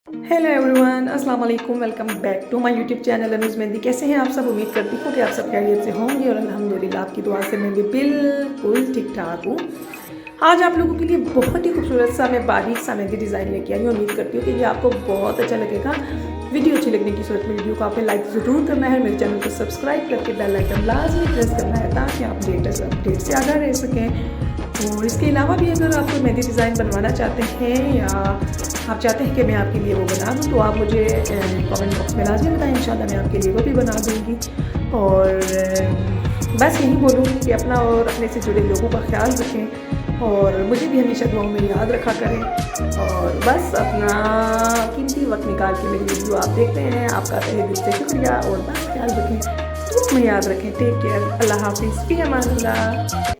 Hello everyone, अस्सलाम वालेकुम। Welcome back to my YouTube channel Anuj Mehndi. कैसे हैं आप सब? उम्मीद करती हूँ कि आप सब खैरियत से होंगे और अल्हम्दुलिल्लाह आपकी दुआ से मैं भी बिल्कुल ठीक ठाक हूँ। आज आप लोगों के लिए बहुत ही खूबसूरत सा मैं बारीक सा मेहंदी डिज़ाइन लेके आई हूँ। उम्मीद करती हूँ कि ये आपको बहुत अच्छा लगेगा। वीडियो अच्छी लगने की सूरत में वीडियो को आपने लाइक ज़रूर करना है, मेरे चैनल को सब्सक्राइब करके बेल आइकन लाजमी प्रेस करना है ताकि आप लेटेस्ट अपडेट से आगाह रह सकें। और इसके अलावा भी अगर आप कोई मेहंदी डिज़ाइन बनवाना चाहते हैं या आप चाहते हैं कि मैं आपके लिए वो बना दूँ, तो आप मुझे कमेंट बॉक्स में लाजमी बताएं। इंशाल्लाह मैं आपके लिए वो भी बना दूँगी। और बस यही बोलूँगी कि अपना और अपने से जुड़े लोगों का ख्याल रखें और मुझे भी हमेशा दुआओं में याद रखा करें। और बस अपना कीमती वक्त निकाल के मेरी वीडियो आप देखते हैं, आपका तहे दिल से शुक्रिया। और बस ख्याल रखें, दुआ में याद रखें। टेक केयर, अल्लाह हाफिज़, फ़ी अमान अल्लाह।